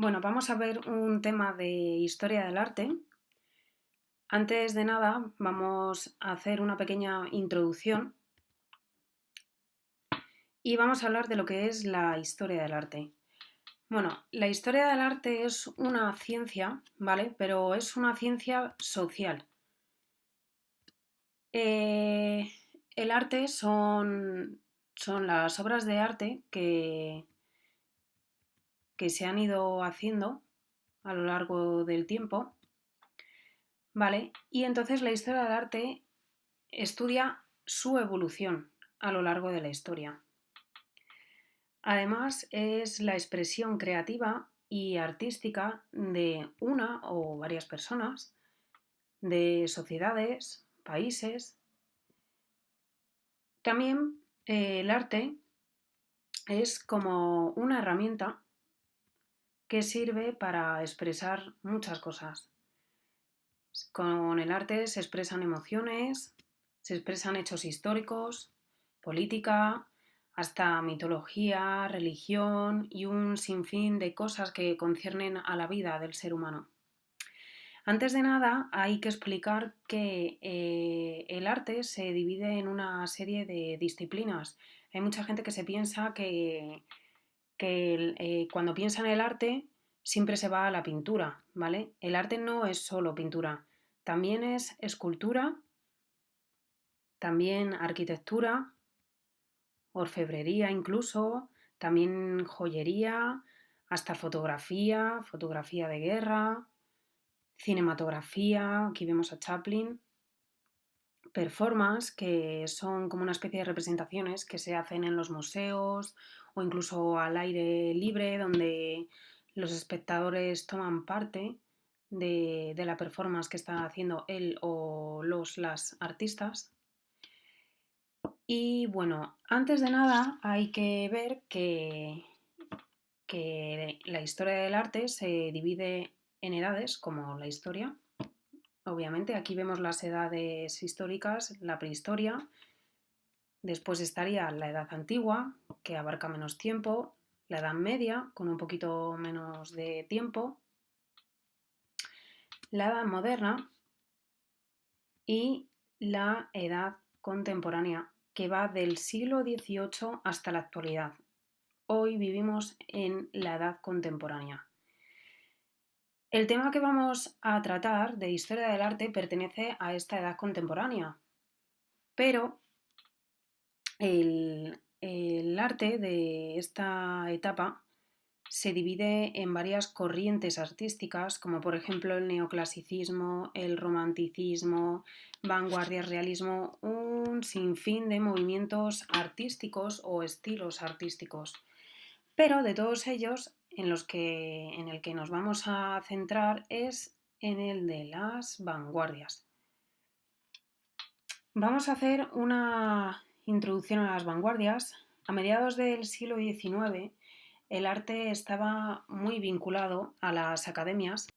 Bueno, vamos a ver un tema de historia del arte. Antes de nada, vamos a hacer una pequeña introducción y vamos a hablar de lo que es la historia del arte. Bueno, la historia del arte es una ciencia, ¿vale? Pero es una ciencia social. Eh, el arte son las obras de arte que se han ido haciendo a lo largo del tiempo, ¿vale? Y entonces la historia del arte estudia su evolución a lo largo de la historia. Además, es la expresión creativa y artística de una o varias personas, de sociedades, países. También el arte es como una herramienta que sirve para expresar muchas cosas. Con el arte se expresan emociones, se expresan hechos históricos, política, hasta mitología, religión y un sinfín de cosas que conciernen a la vida del ser humano. Antes de nada, hay que explicar que el arte se divide en una serie de disciplinas. Hay mucha gente que se piensa que cuando piensa en el arte siempre se va a la pintura, ¿vale? El arte no es solo pintura, también es escultura, también arquitectura, orfebrería incluso, también joyería, hasta fotografía, fotografía de guerra, cinematografía, aquí vemos a Chaplin, performance, que son como una especie de representaciones que se hacen en los museos o incluso al aire libre, donde los espectadores toman parte de la performance que está haciendo él o las artistas. Y bueno, antes de nada hay que ver que la historia del arte se divide en edades, como la historia. Obviamente, aquí vemos las edades históricas, la prehistoria, después estaría la edad antigua, que abarca menos tiempo, la edad media, con un poquito menos de tiempo, la edad moderna y la edad contemporánea, que va del siglo XVIII hasta la actualidad. Hoy vivimos en la edad contemporánea. El tema que vamos a tratar de historia del arte pertenece a esta edad contemporánea, pero el arte de esta etapa se divide en varias corrientes artísticas, como por ejemplo el neoclasicismo, el romanticismo, vanguardia, realismo, un sinfín de movimientos artísticos o estilos artísticos. Pero de todos ellos, en el que nos vamos a centrar es en el de las vanguardias. Vamos a hacer una introducción a las vanguardias. A mediados del siglo XIX, el arte estaba muy vinculado a las academias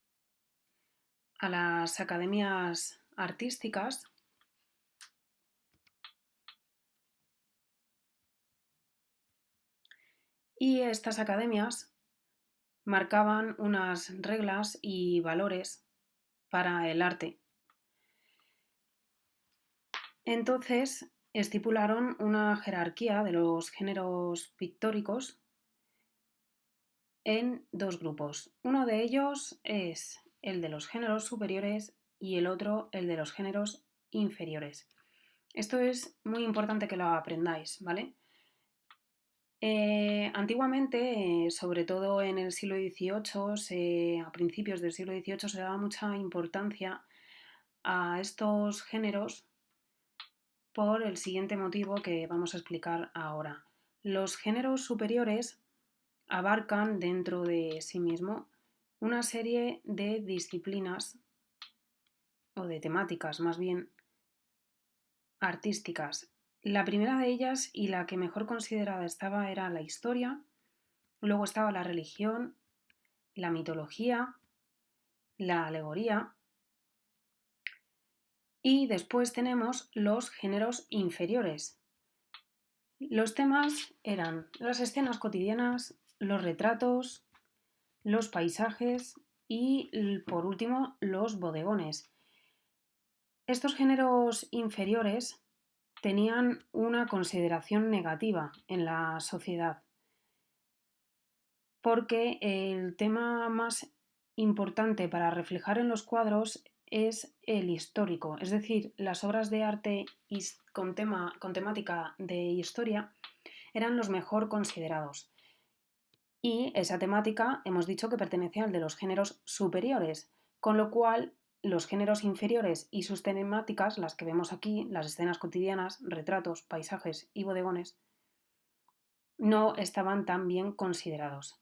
artísticas, y estas academias marcaban unas reglas y valores para el arte. Entonces estipularon una jerarquía de los géneros pictóricos en dos grupos. Uno de ellos es el de los géneros superiores y el otro el de los géneros inferiores. Esto es muy importante que lo aprendáis, ¿vale? Antiguamente, sobre todo en el siglo XVIII, a principios del siglo XVIII, se daba mucha importancia a estos géneros por el siguiente motivo que vamos a explicar ahora. Los géneros superiores abarcan dentro de sí mismo una serie de disciplinas o de temáticas más bien artísticas. La primera de ellas y la que mejor considerada estaba era la historia, luego estaba la religión, la mitología, la alegoría y después tenemos los géneros inferiores. Los temas eran las escenas cotidianas, los retratos, los paisajes y, por último, los bodegones. Estos géneros inferiores tenían una consideración negativa en la sociedad, porque el tema más importante para reflejar en los cuadros es el histórico, es decir, las obras de arte con temática de historia eran los mejor considerados. Y esa temática hemos dicho que pertenece al de los géneros superiores, con lo cual los géneros inferiores y sus temáticas, las que vemos aquí, las escenas cotidianas, retratos, paisajes y bodegones, no estaban tan bien considerados.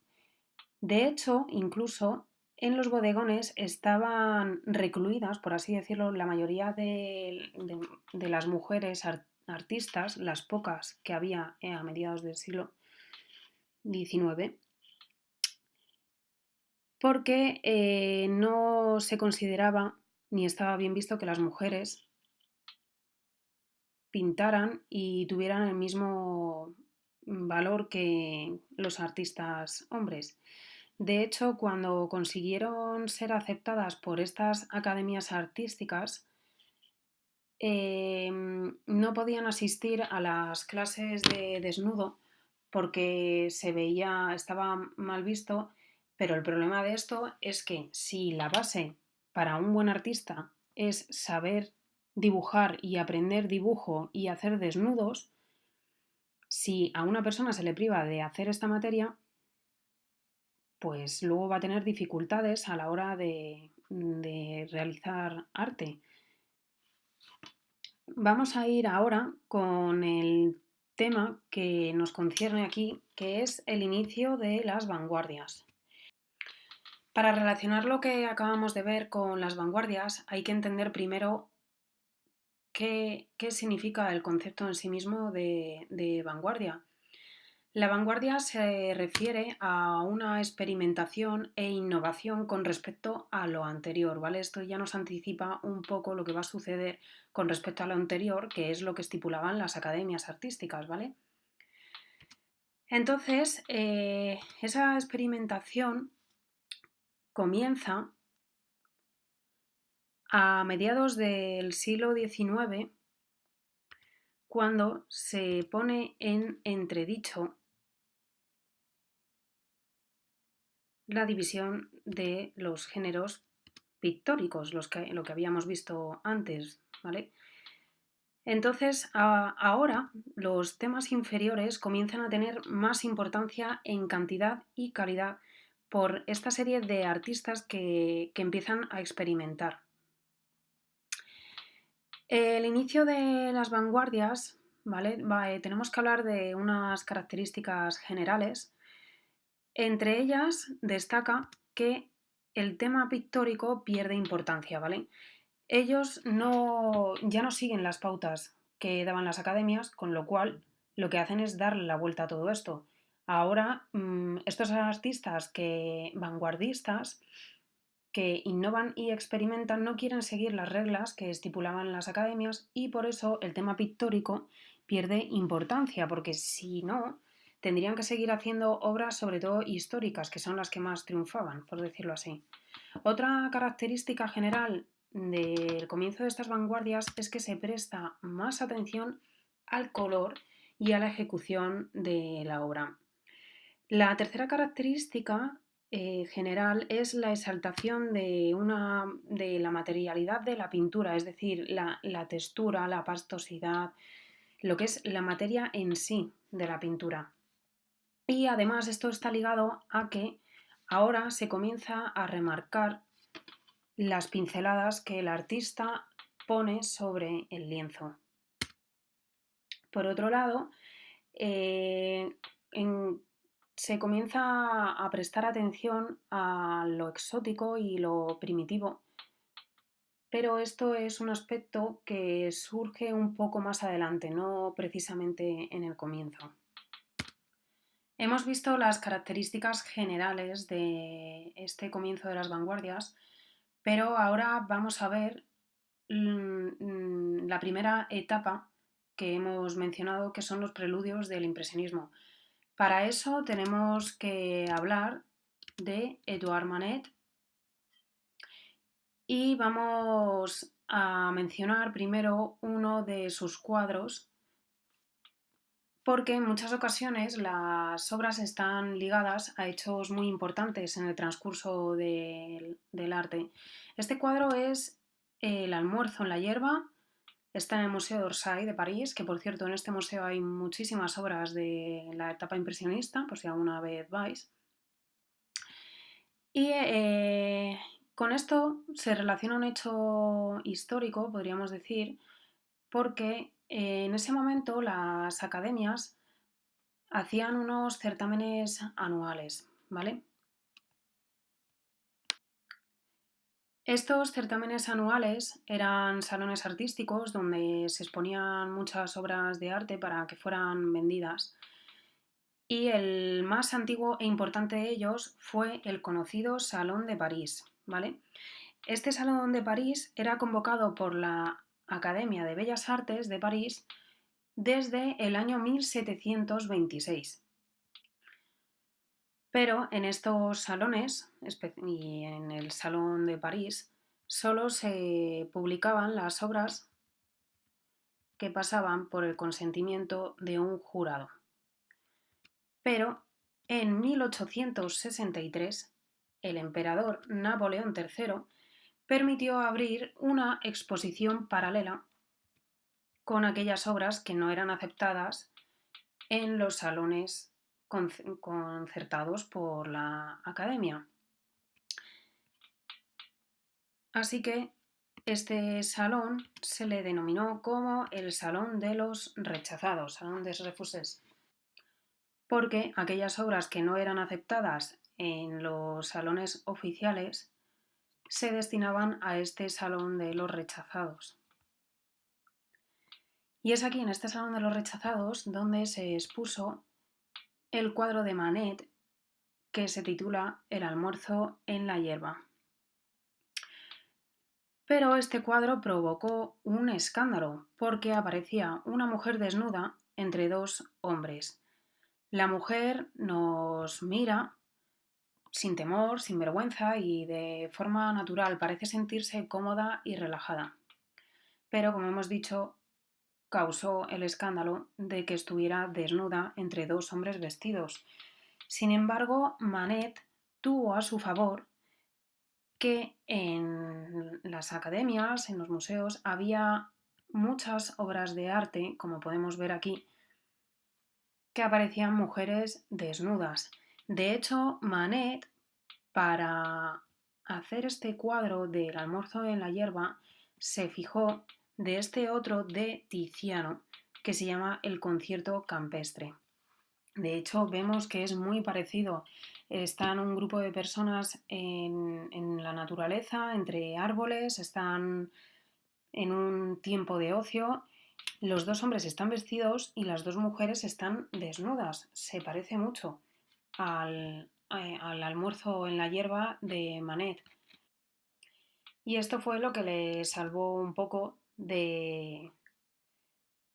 De hecho, incluso en los bodegones estaban recluidas, por así decirlo, la mayoría de las mujeres artistas, las pocas que había a mediados del siglo XIX, porque no se consideraba ni estaba bien visto que las mujeres pintaran y tuvieran el mismo valor que los artistas hombres. De hecho, cuando consiguieron ser aceptadas por estas academias artísticas, no podían asistir a las clases de desnudo porque estaba mal visto, pero el problema de esto es que si la base para un buen artista es saber dibujar y aprender dibujo y hacer desnudos, si a una persona se le priva de hacer esta materia, pues luego va a tener dificultades a la hora de realizar arte. Vamos a ir ahora con el tema que nos concierne aquí, que es el inicio de las vanguardias. Para relacionar lo que acabamos de ver con las vanguardias, hay que entender primero qué significa el concepto en sí mismo de vanguardia. La vanguardia se refiere a una experimentación e innovación con respecto a lo anterior, ¿vale? Esto ya nos anticipa un poco lo que va a suceder con respecto a lo anterior, que es lo que estipulaban las academias artísticas, ¿vale? Entonces, esa experimentación comienza a mediados del siglo XIX, cuando se pone en entredicho la división de los géneros pictóricos, lo que habíamos visto antes, ¿vale? Entonces, ahora los temas inferiores comienzan a tener más importancia en cantidad y calidad por esta serie de artistas que empiezan a experimentar. El inicio de las vanguardias, ¿vale? Tenemos que hablar de unas características generales. Entre ellas destaca que el tema pictórico pierde importancia, ¿vale? Ellos ya no siguen las pautas que daban las academias, con lo cual lo que hacen es darle la vuelta a todo esto. Ahora, estos artistas vanguardistas que innovan y experimentan no quieren seguir las reglas que estipulaban las academias y por eso el tema pictórico pierde importancia, porque si no, tendrían que seguir haciendo obras sobre todo históricas, que son las que más triunfaban, por decirlo así. Otra característica general del comienzo de estas vanguardias es que se presta más atención al color y a la ejecución de la obra. La tercera característica general es la exaltación de la materialidad de la pintura, es decir, la textura, la pastosidad, lo que es la materia en sí de la pintura. Y además esto está ligado a que ahora se comienza a remarcar las pinceladas que el artista pone sobre el lienzo. Por otro lado, se comienza a prestar atención a lo exótico y lo primitivo, pero esto es un aspecto que surge un poco más adelante, no precisamente en el comienzo. Hemos visto las características generales de este comienzo de las vanguardias, pero ahora vamos a ver la primera etapa que hemos mencionado, que son los preludios del impresionismo. Para eso tenemos que hablar de Edouard Manet. Y vamos a mencionar primero uno de sus cuadros, porque en muchas ocasiones las obras están ligadas a hechos muy importantes en el transcurso del arte. Este cuadro es El almuerzo en la hierba, está en el Museo d'Orsay de París, que por cierto en este museo hay muchísimas obras de la etapa impresionista, por si alguna vez vais. Y con esto se relaciona un hecho histórico, podríamos decir, porque en ese momento las academias hacían unos certámenes anuales, ¿vale? Estos certámenes anuales eran salones artísticos donde se exponían muchas obras de arte para que fueran vendidas. Y el más antiguo e importante de ellos fue el conocido Salón de París, ¿vale? Este Salón de París era convocado por la Academia de Bellas Artes de París desde el año 1726. Pero en estos salones, y en el Salón de París, solo se publicaban las obras que pasaban por el consentimiento de un jurado. Pero en 1863, el emperador Napoleón III permitió abrir una exposición paralela con aquellas obras que no eran aceptadas en los salones concertados por la Academia. Así que este salón se le denominó como el Salón de los Rechazados, Salón des Refusés, porque aquellas obras que no eran aceptadas en los salones oficiales se destinaban a este Salón de los Rechazados. Y es aquí, en este Salón de los Rechazados, donde se expuso el cuadro de Manet que se titula El almuerzo en la hierba. Pero este cuadro provocó un escándalo porque aparecía una mujer desnuda entre dos hombres. La mujer nos mira sin temor, sin vergüenza y de forma natural, parece sentirse cómoda y relajada. Pero, como hemos dicho, causó el escándalo de que estuviera desnuda entre dos hombres vestidos. Sin embargo, Manet tuvo a su favor que en las academias, en los museos, había muchas obras de arte, como podemos ver aquí, que aparecían mujeres desnudas. De hecho, Manet, para hacer este cuadro del almuerzo en la hierba, se fijó de este otro de Tiziano, que se llama El concierto campestre. De hecho, vemos que es muy parecido. Están un grupo de personas en la naturaleza, entre árboles, están en un tiempo de ocio. Los dos hombres están vestidos y las dos mujeres están desnudas. Se parece mucho al almuerzo en la hierba de Manet. Y esto fue lo que le salvó un poco de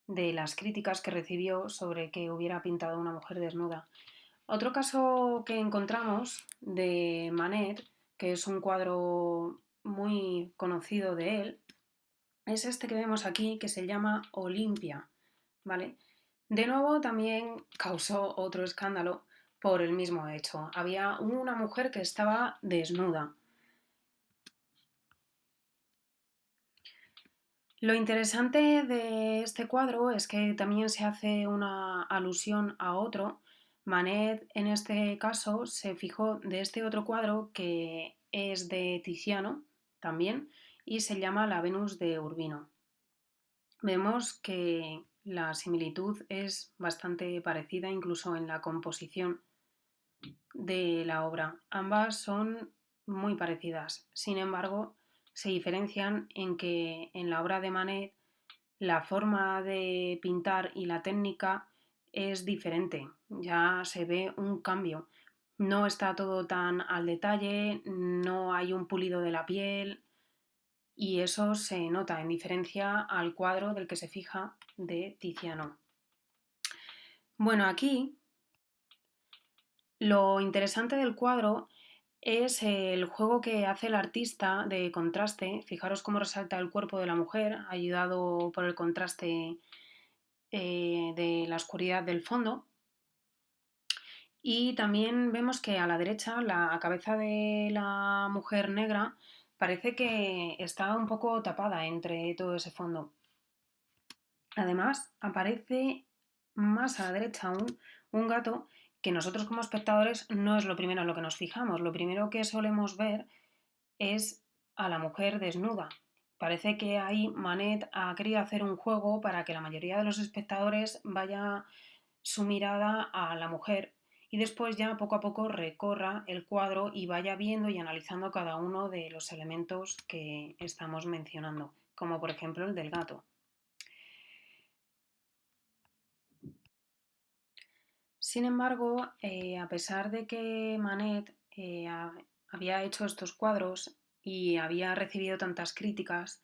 las críticas que recibió sobre que hubiera pintado a una mujer desnuda. Otro caso que encontramos de Manet, que es un cuadro muy conocido de él, es este que vemos aquí, que se llama Olimpia, ¿vale? De nuevo también causó otro escándalo por el mismo hecho. Había una mujer que estaba desnuda. Lo interesante de este cuadro es que también se hace una alusión a otro. Manet, en este caso, se fijó de este otro cuadro que es de Tiziano también y se llama La Venus de Urbino. Vemos que la similitud es bastante parecida incluso en la composición de la obra. Ambas son muy parecidas. Sin embargo, se diferencian en que en la obra de Manet la forma de pintar y la técnica es diferente. Ya se ve un cambio. No está todo tan al detalle, no hay un pulido de la piel y eso se nota en diferencia al cuadro del que se fija de Tiziano. Bueno, aquí lo interesante del cuadro es el juego que hace el artista de contraste. Fijaros cómo resalta el cuerpo de la mujer, ayudado por el contraste de la oscuridad del fondo. Y también vemos que a la derecha la cabeza de la mujer negra parece que está un poco tapada entre todo ese fondo. Además, aparece más a la derecha un gato que nosotros como espectadores no es lo primero en lo que nos fijamos. Lo primero que solemos ver es a la mujer desnuda. Parece que ahí Manet ha querido hacer un juego para que la mayoría de los espectadores vaya su mirada a la mujer y después ya poco a poco recorra el cuadro y vaya viendo y analizando cada uno de los elementos que estamos mencionando, como por ejemplo el del gato. Sin embargo, a pesar de que Manet había hecho estos cuadros y había recibido tantas críticas,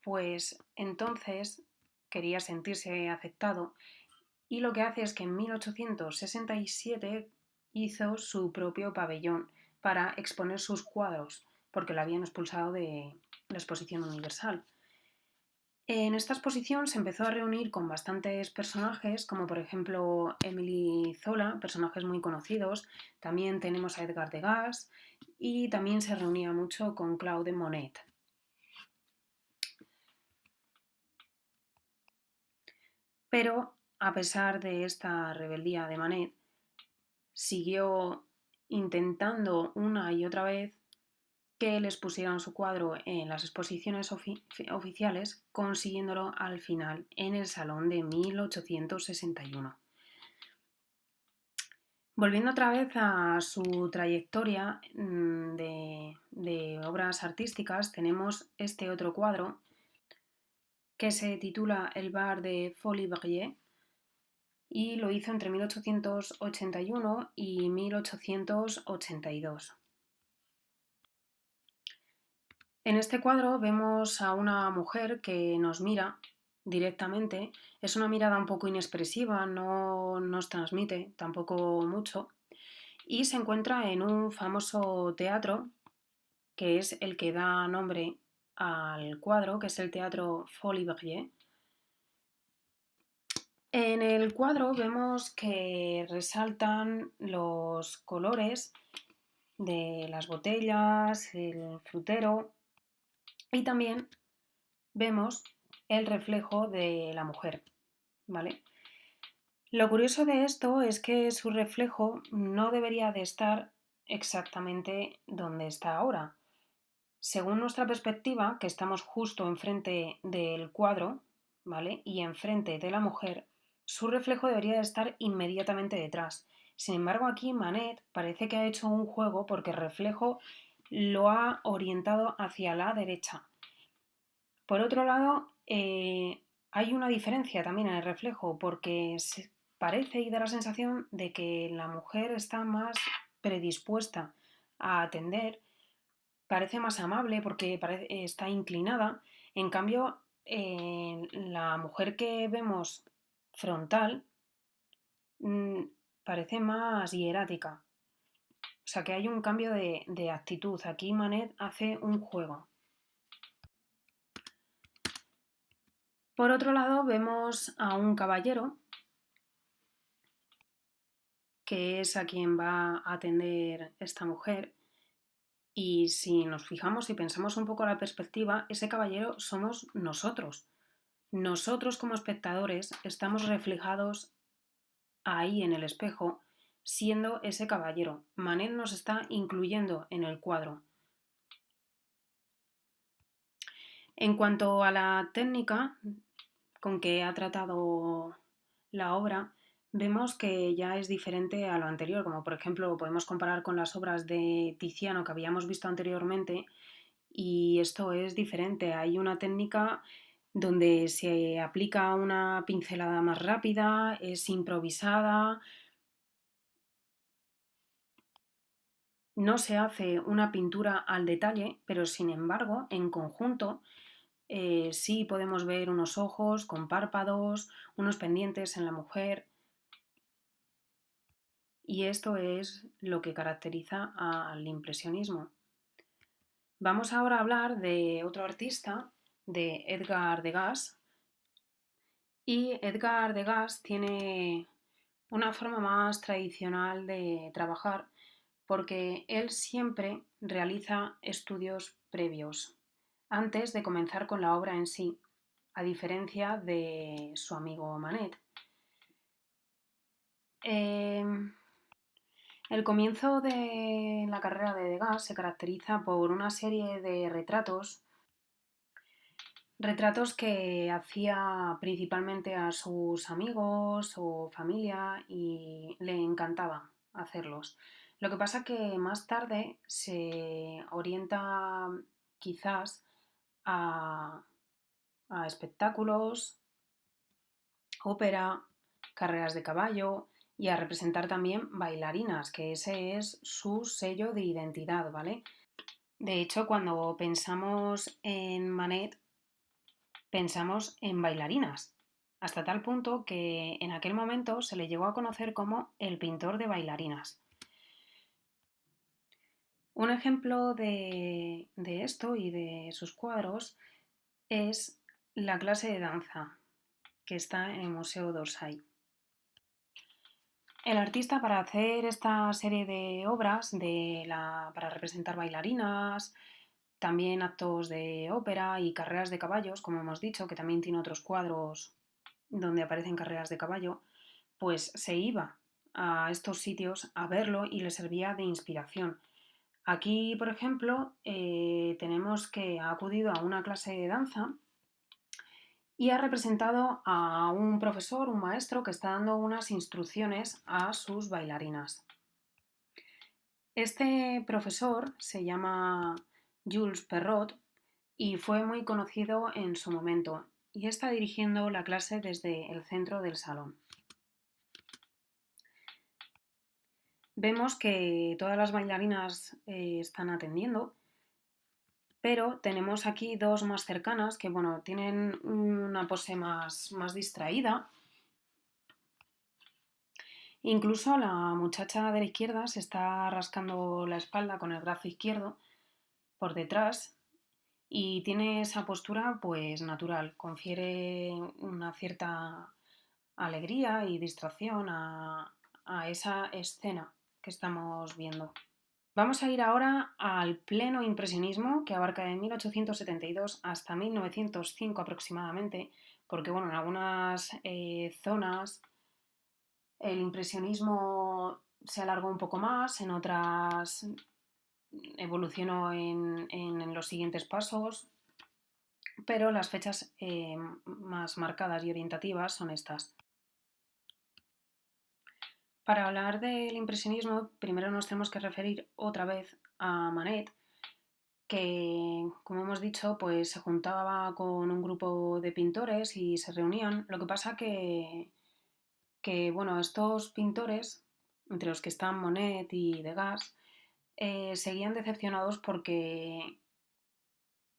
pues entonces quería sentirse aceptado y lo que hace es que en 1867 hizo su propio pabellón para exponer sus cuadros, porque lo habían expulsado de la Exposición Universal. En esta exposición se empezó a reunir con bastantes personajes, como por ejemplo Emily Zola, personajes muy conocidos. También tenemos a Edgar Degas y también se reunía mucho con Claude Monet. Pero a pesar de esta rebeldía de Manet, siguió intentando una y otra vez que les pusieran su cuadro en las exposiciones oficiales, consiguiéndolo al final en el Salón de 1861. Volviendo otra vez a su trayectoria de obras artísticas, tenemos este otro cuadro que se titula El bar de Folies-Bergère y lo hizo entre 1881 y 1882. En este cuadro vemos a una mujer que nos mira directamente. Es una mirada un poco inexpresiva, no nos transmite tampoco mucho. Y se encuentra en un famoso teatro, que es el que da nombre al cuadro, que es el Teatro Folies-Bergère. En el cuadro vemos que resaltan los colores de las botellas, el frutero y también vemos el reflejo de la mujer, ¿vale? Lo curioso de esto es que su reflejo no debería de estar exactamente donde está ahora. Según nuestra perspectiva, que estamos justo enfrente del cuadro, ¿vale? Y enfrente de la mujer, su reflejo debería de estar inmediatamente detrás. Sin embargo, aquí Manet parece que ha hecho un juego porque el reflejo lo ha orientado hacia la derecha. Por otro lado, hay una diferencia también en el reflejo porque parece y da la sensación de que la mujer está más predispuesta a atender, parece más amable porque está inclinada. En cambio, la mujer que vemos frontal mm, parece más hierática. O sea que hay un cambio de actitud. Aquí Manet hace un juego. Por otro lado, vemos a un caballero que es a quien va a atender esta mujer. Y si nos fijamos y pensamos un poco a la perspectiva, ese caballero somos nosotros. Nosotros como espectadores estamos reflejados ahí en el espejo, siendo ese caballero. Manet nos está incluyendo en el cuadro. En cuanto a la técnica con que ha tratado la obra, vemos que ya es diferente a lo anterior, como por ejemplo podemos comparar con las obras de Tiziano que habíamos visto anteriormente y esto es diferente. Hay una técnica donde se aplica una pincelada más rápida, es improvisada, no se hace una pintura al detalle, pero sin embargo, en conjunto, sí podemos ver unos ojos con párpados, unos pendientes en la mujer. y esto es lo que caracteriza al impresionismo. Vamos ahora a hablar de otro artista, de Edgar Degas, y Edgar Degas tiene una forma más tradicional de trabajar porque él siempre realiza estudios previos antes de comenzar con la obra en sí, a diferencia de su amigo Manet. El comienzo de la carrera de Degas se caracteriza por una serie de retratos que hacía principalmente a sus amigos o familia y le encantaba hacerlos. Lo que pasa que más tarde se orienta quizás a, a espectáculos, ópera, carreras de caballo y a representar también bailarinas, que ese es su sello de identidad, ¿vale? De hecho, cuando pensamos en Manet, pensamos en bailarinas, hasta tal punto que en aquel momento se le llegó a conocer como el pintor de bailarinas. Un ejemplo de esto y de sus cuadros es la clase de danza que está en el Museo d'Orsay. El artista, para hacer esta serie de obras para representar bailarinas, también actos de ópera y carreras de caballos, como hemos dicho, que también tiene otros cuadros donde aparecen carreras de caballo, pues se iba a estos sitios a verlo y le servía de inspiración. Aquí, por ejemplo, tenemos que ha acudido a una clase de danza y ha representado a un profesor, un maestro, que está dando unas instrucciones a sus bailarinas. Este profesor se llama Jules Perrot y fue muy conocido en su momento y está dirigiendo la clase desde el centro del salón. Vemos que todas las bailarinas están atendiendo, pero tenemos aquí dos más cercanas que, bueno, tienen una pose más distraída. Incluso la muchacha de la izquierda se está rascando la espalda con el brazo izquierdo por detrás y tiene esa postura pues natural, confiere una cierta alegría y distracción a esa escena que estamos viendo. Vamos a ir ahora al pleno impresionismo, que abarca de 1872 hasta 1905 aproximadamente, porque bueno, en algunas zonas el impresionismo se alargó un poco más, en otras evolucionó en los siguientes pasos, pero las fechas más marcadas y orientativas son estas. Para hablar del impresionismo, primero nos tenemos que referir otra vez a Manet, que, como hemos dicho, pues se juntaba con un grupo de pintores y se reunían. Lo que pasa que bueno, estos pintores, entre los que están Monet y Degas, seguían decepcionados porque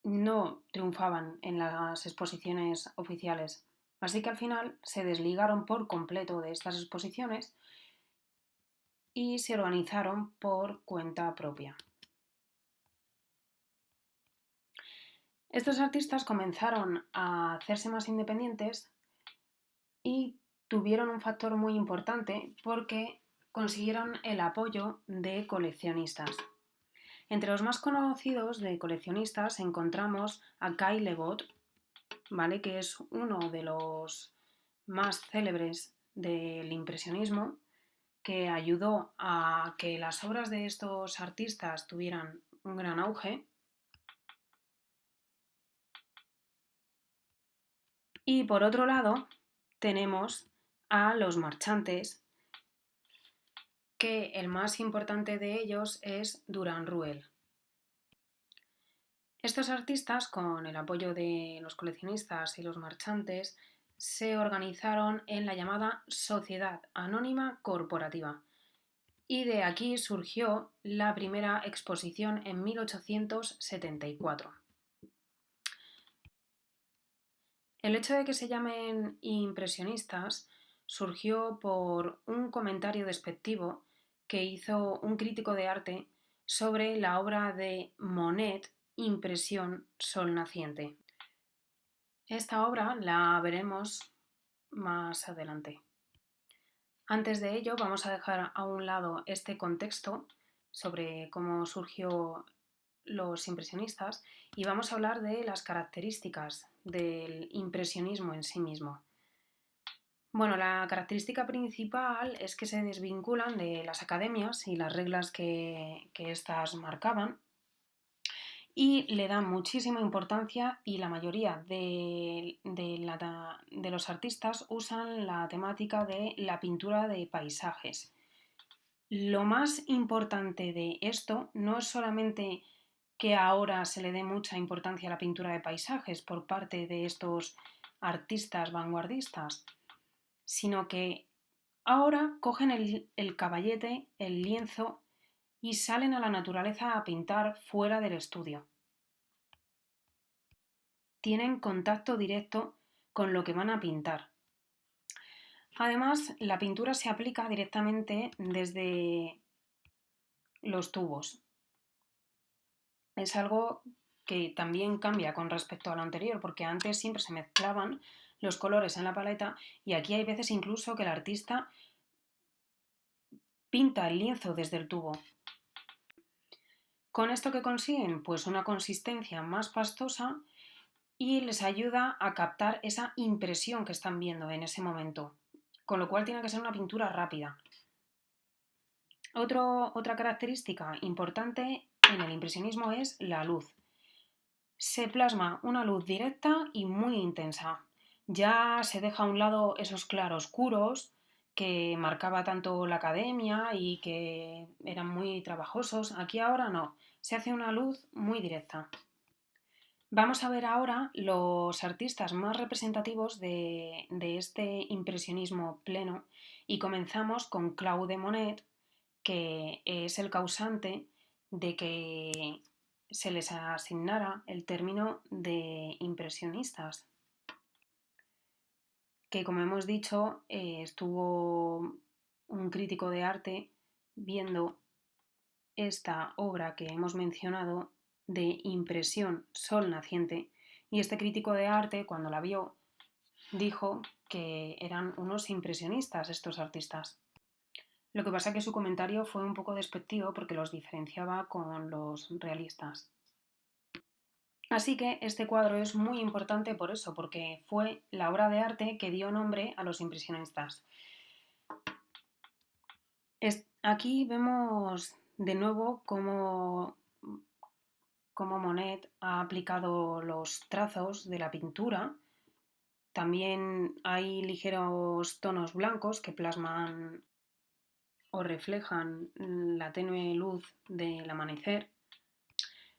no triunfaban en las exposiciones oficiales. Así que al final se desligaron por completo de estas exposiciones y se organizaron por cuenta propia. Estos artistas comenzaron a hacerse más independientes y tuvieron un factor muy importante porque consiguieron el apoyo de coleccionistas. Entre los más conocidos de coleccionistas encontramos a Guy Lebot, ¿vale? Que es uno de los más célebres del impresionismo, que ayudó a que las obras de estos artistas tuvieran un gran auge. Y por otro lado, tenemos a los marchantes, que el más importante de ellos es Durand Ruel. Estos artistas, con el apoyo de los coleccionistas y los marchantes, se organizaron en la llamada Sociedad Anónima Corporativa, y de aquí surgió la primera exposición en 1874. El hecho de que se llamen impresionistas surgió por un comentario despectivo que hizo un crítico de arte sobre la obra de Monet, Impresión Sol Naciente. Esta obra la veremos más adelante. Antes de ello, vamos a dejar a un lado este contexto sobre cómo surgió los impresionistas y vamos a hablar de las características del impresionismo en sí mismo. Bueno, la característica principal es que se desvinculan de las academias y las reglas que éstas marcaban y le dan muchísima importancia y la mayoría de los artistas usan la temática de la pintura de paisajes. Lo más importante de esto no es solamente que ahora se le dé mucha importancia a la pintura de paisajes por parte de estos artistas vanguardistas, sino que ahora cogen el caballete, el lienzo y salen a la naturaleza a pintar fuera del estudio. Tienen contacto directo con lo que van a pintar. Además, la pintura se aplica directamente desde los tubos. Es algo que también cambia con respecto a lo anterior, porque antes siempre se mezclaban los colores en la paleta y aquí hay veces incluso que el artista pinta el lienzo desde el tubo. ¿Con esto qué consiguen? Pues una consistencia más pastosa y les ayuda a captar esa impresión que están viendo en ese momento, con lo cual tiene que ser una pintura rápida. Otra característica importante en el impresionismo es la luz. Se plasma una luz directa y muy intensa. Ya se deja a un lado esos claroscuros que marcaba tanto la academia y que eran muy trabajosos. Aquí ahora no, se hace una luz muy directa. Vamos a ver ahora los artistas más representativos de este impresionismo pleno y comenzamos con Claude Monet, que es el causante de que se les asignara el término de impresionistas, que como hemos dicho estuvo un crítico de arte viendo esta obra que hemos mencionado de Impresión Sol Naciente y este crítico de arte cuando la vio dijo que eran unos impresionistas estos artistas. Lo que pasa es que su comentario fue un poco despectivo porque los diferenciaba con los realistas. Así que este cuadro es muy importante por eso, porque fue la obra de arte que dio nombre a los impresionistas. Aquí vemos de nuevo cómo Monet ha aplicado los trazos de la pintura. También hay ligeros tonos blancos que plasman o reflejan la tenue luz del amanecer.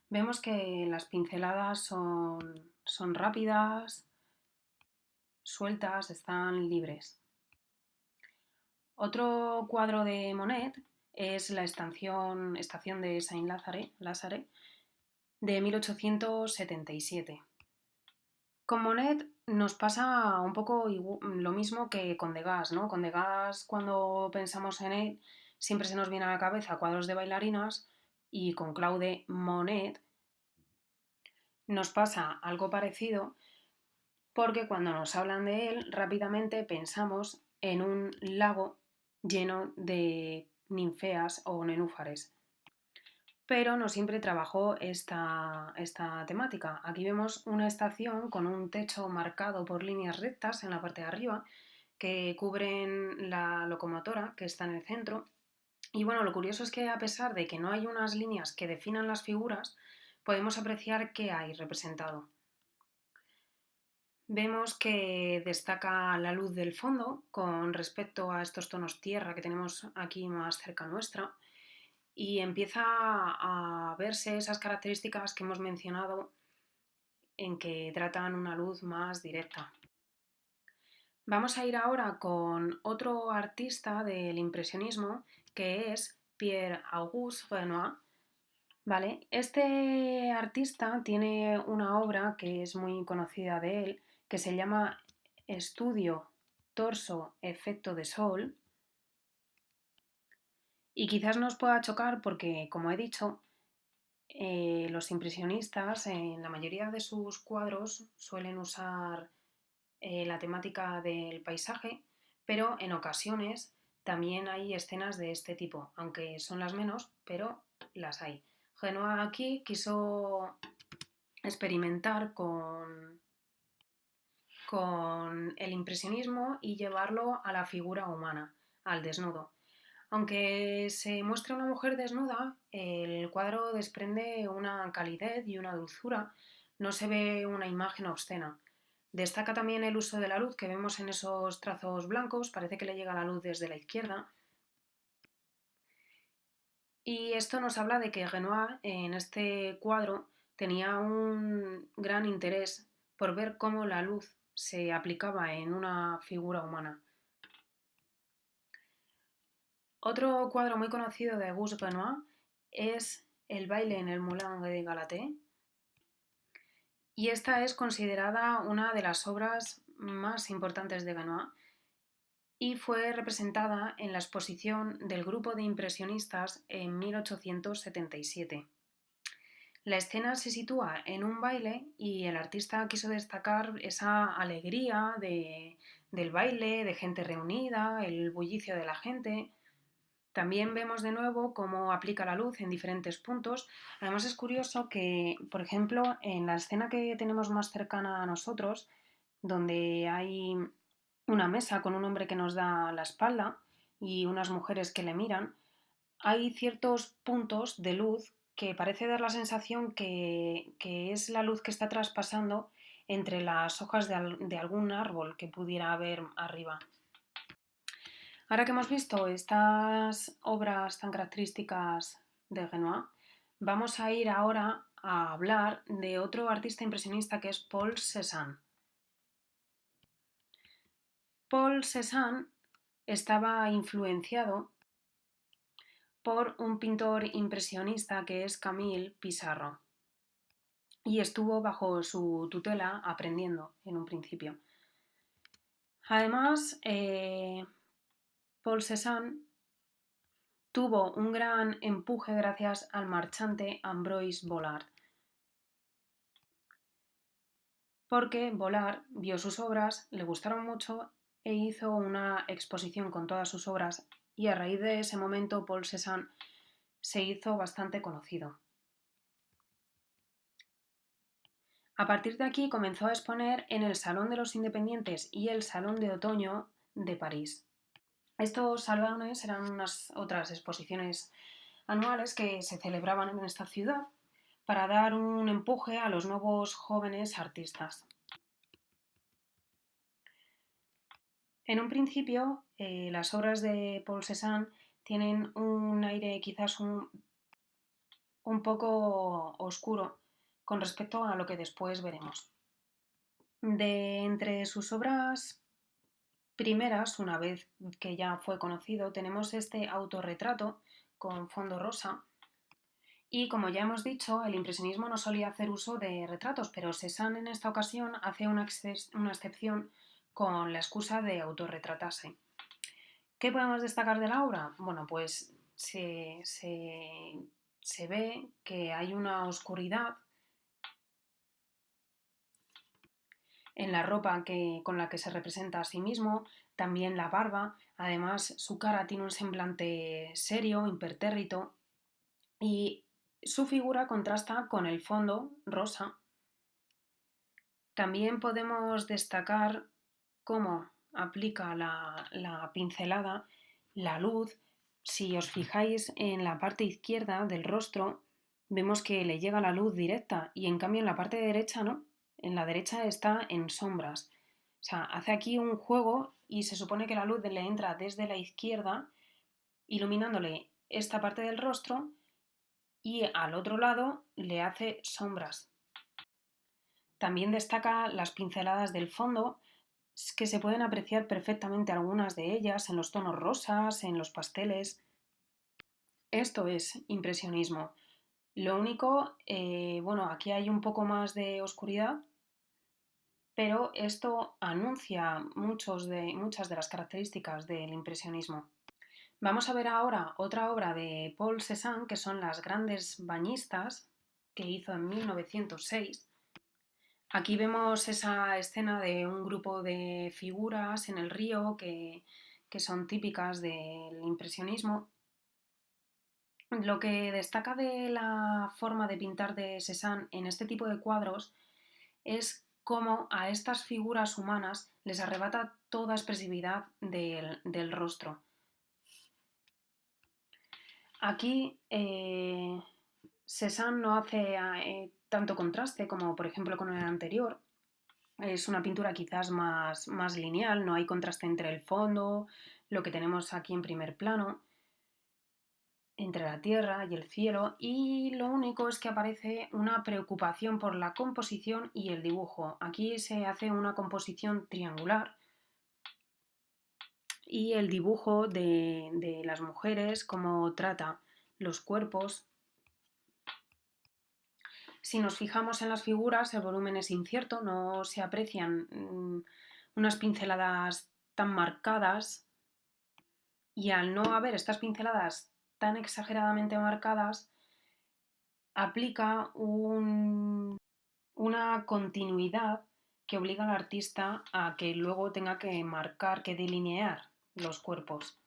Vemos que las pinceladas son rápidas, sueltas, están libres. Otro cuadro de Monet es la estación de Saint-Lazare de 1877. Con Monet nos pasa un poco lo mismo que con Degas, ¿no? Con Degas, cuando pensamos en él, siempre se nos viene a la cabeza cuadros de bailarinas y con Claude Monet nos pasa algo parecido porque cuando nos hablan de él rápidamente pensamos en un lago lleno de ninfeas o nenúfares. Pero no siempre trabajó esta temática. Aquí vemos una estación con un techo marcado por líneas rectas en la parte de arriba que cubren la locomotora que está en el centro. Y bueno, lo curioso es que a pesar de que no hay unas líneas que definan las figuras, podemos apreciar qué hay representado. Vemos que destaca la luz del fondo con respecto a estos tonos tierra que tenemos aquí más cerca nuestra y empieza a verse esas características que hemos mencionado en que tratan una luz más directa. Vamos a ir ahora con otro artista del impresionismo que es Pierre-Auguste Renoir. ¿Vale? Este artista tiene una obra que es muy conocida de él que se llama Estudio Torso Efecto de Sol Y quizás nos pueda chocar porque, como he dicho, los impresionistas en la mayoría de sus cuadros suelen usar la temática del paisaje, pero en ocasiones también hay escenas de este tipo, aunque son las menos, pero las hay. Renoir aquí quiso experimentar con el impresionismo y llevarlo a la figura humana, al desnudo. Aunque se muestra una mujer desnuda, el cuadro desprende una calidez y una dulzura, no se ve una imagen obscena. Destaca también el uso de la luz que vemos en esos trazos blancos, parece que le llega la luz desde la izquierda. Y esto nos habla de que Renoir en este cuadro tenía un gran interés por ver cómo la luz se aplicaba en una figura humana. Otro cuadro muy conocido de Auguste Renoir es El baile en el Moulin de Galaté, y esta es considerada una de las obras más importantes de Renoir y fue representada en la exposición del grupo de impresionistas en 1877. La escena se sitúa en un baile y el artista quiso destacar esa alegría del baile, de gente reunida, el bullicio de la gente. También vemos de nuevo cómo aplica la luz en diferentes puntos. Además es curioso que, por ejemplo, en la escena que tenemos más cercana a nosotros, donde hay una mesa con un hombre que nos da la espalda y unas mujeres que le miran, hay ciertos puntos de luz que parece dar la sensación que es la luz que está traspasando entre las hojas de algún árbol que pudiera haber arriba. Ahora que hemos visto estas obras tan características de Renoir, vamos a ir ahora a hablar de otro artista impresionista que es Paul Cézanne. Paul Cézanne estaba influenciado por un pintor impresionista que es Camille Pissarro y estuvo bajo su tutela aprendiendo en un principio. Además, Paul Cézanne tuvo un gran empuje gracias al marchante Ambroise Vollard, porque Vollard vio sus obras, le gustaron mucho e hizo una exposición con todas sus obras, y a raíz de ese momento Paul Cézanne se hizo bastante conocido. A partir de aquí comenzó a exponer en el Salón de los Independientes y el Salón de Otoño de París. Estos salones eran unas otras exposiciones anuales que se celebraban en esta ciudad para dar un empuje a los nuevos jóvenes artistas. En un principio, las obras de Paul Cézanne tienen un aire quizás un poco oscuro con respecto a lo que después veremos. De entre sus obras primeras, una vez que ya fue conocido, tenemos este autorretrato con fondo rosa. Y como ya hemos dicho, el impresionismo no solía hacer uso de retratos, pero Cézanne en esta ocasión hace una excepción con la excusa de autorretratarse. ¿Qué podemos destacar de la obra? Bueno, pues se ve que hay una oscuridad en la ropa con la que se representa a sí mismo, también la barba, además su cara tiene un semblante serio, impertérrito, y su figura contrasta con el fondo rosa. También podemos destacar cómo aplica la pincelada, la luz. Si os fijáis en la parte izquierda del rostro, vemos que le llega la luz directa y en cambio en la parte derecha no. En la derecha está en sombras. O sea, hace aquí un juego y se supone que la luz le entra desde la izquierda, iluminándole esta parte del rostro, y al otro lado le hace sombras. También destaca las pinceladas del fondo, que se pueden apreciar perfectamente algunas de ellas en los tonos rosas, en los pasteles. Esto es impresionismo. Lo único, bueno, aquí hay un poco más de oscuridad, pero esto anuncia muchas de las características del impresionismo. Vamos a ver ahora otra obra de Paul Cézanne, que son Las grandes bañistas, que hizo en 1906. Aquí vemos esa escena de un grupo de figuras en el río que son típicas del impresionismo. Lo que destaca de la forma de pintar de Cézanne en este tipo de cuadros es cómo a estas figuras humanas les arrebata toda expresividad del rostro. Aquí Cézanne no hace tanto contraste como por ejemplo con el anterior. Es una pintura quizás más lineal, no hay contraste entre el fondo, lo que tenemos aquí en primer plano, entre la tierra y el cielo, y lo único es que aparece una preocupación por la composición y el dibujo. Aquí se hace una composición triangular y el dibujo de las mujeres, cómo trata los cuerpos. Si nos fijamos en las figuras, el volumen es incierto, no se aprecian unas pinceladas tan marcadas, y al no haber estas pinceladas tan exageradamente marcadas, aplica una continuidad que obliga al artista a que luego tenga que marcar, que delinear los cuerpos.